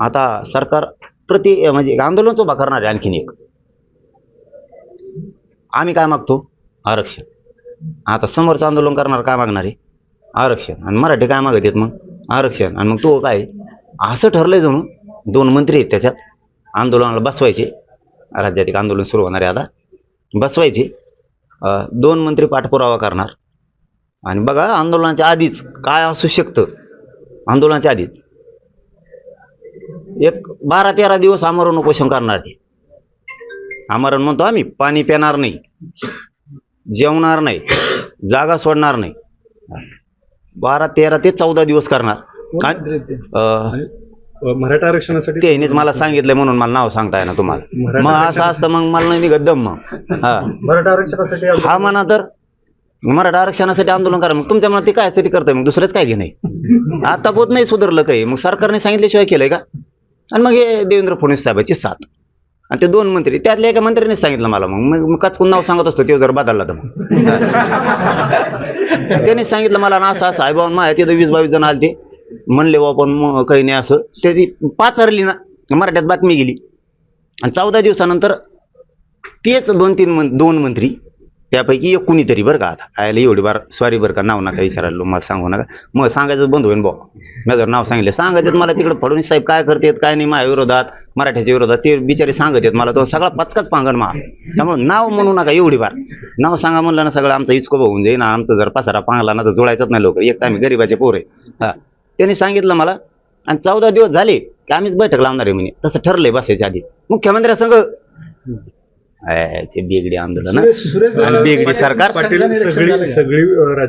आता सरकार म्हणजे आंदोलनच उभा करणार आहे आणखीन एक. आम्ही काय मागतो? आरक्षण. आता समोरचं आंदोलन करणार काय मागणार आहे? आरक्षण. आणि मराठी काय मागत आहेत मग? आरक्षण. आणि मग तो काय असं ठरलंय जणू 2 मंत्री आहेत त्याच्यात आंदोलनाला बसवायचे. राज्यात एक आंदोलन सुरू होणार आहे आता, बसवायचे. 2 मंत्री पाठपुरावा करणार. आणि बघा आंदोलनाच्या आधीच काय असू शकतं. आंदोलनाच्या आधीच एक 12-13 दिवस आमरण उपोषण करणार ते. आमरण म्हणतो आम्ही, पाणी पिणार नाही, जेवणार नाही, जागा सोडणार नाही. 12-13 ते 14 दिवस करणार. काय मराठा आरक्षणासाठी तेनेच मला सांगितलं म्हणून मला नाव सांगता येणार तुम्हाला. मग असं असतं मग मला नाही निघत दम. मग मराठा आरक्षणासाठी हा म्हणा तर मराठा आरक्षणासाठी आंदोलन करा. मग तुमच्या मनात ते कायसाठी करतंय मग दुसरंच काय घे नाही. आता बोत नाही सुधारलं काही. मग सरकारने सांगितल्याशिवाय केलंय का? आणि मग हे देवेंद्र फडणवीस साहेबांची साथ आणि ते 2 मंत्री त्यातल्या एका मंत्र्याने सांगितलं मला. मग काचकून नाव सांगत असतो ते जर बदलला तर मग त्याने सांगितलं मला ना असं असं आहे बाबा. माझ्या तिथं 20-22 जण आले ते म्हणले बा पण काही नाही असं. त्याची पाचारली ना मराठ्यात बातमी गेली. आणि 14 दिवसानंतर तेच 2 मंत्री त्यापैकी एक कुणीतरी बरं का, आता आयला एवढी बार सॉरी बरं का, नाव नका विचारायला, मला सांगू नका. मग सांगायचं बंद होईल भाऊ. मी जर नाव सांगितलं सांगायचं मला तिकडे फडणवीस साहेब काय करतात काय नाही माझ्या विरोधात, मराठ्याच्या विरोधात ते बिचारे सांगत आहेत मला. तो सगळा पचकाच पांगण मा. त्यामुळे नाव म्हणू नका एवढी बार. नाव सांगा म्हणलं ना सगळं आमचं इचकोबा होऊन जाईल. आमचं जर पसारा पांगला ना तर जोडायचंच नाही लवकर. एक तर आम्ही गरीबाचे पोर आहे. हा त्यांनी सांगितलं मला. आणि 14 दिवस झाले की आम्हीच बैठक लावणार आहे म्हणे. तसं ठरलंय बसायच्या आधी मुख्यमंत्र्यासंग. बेगडी आंदोलन आणि बेगडी सरकार. सगळी राजकीय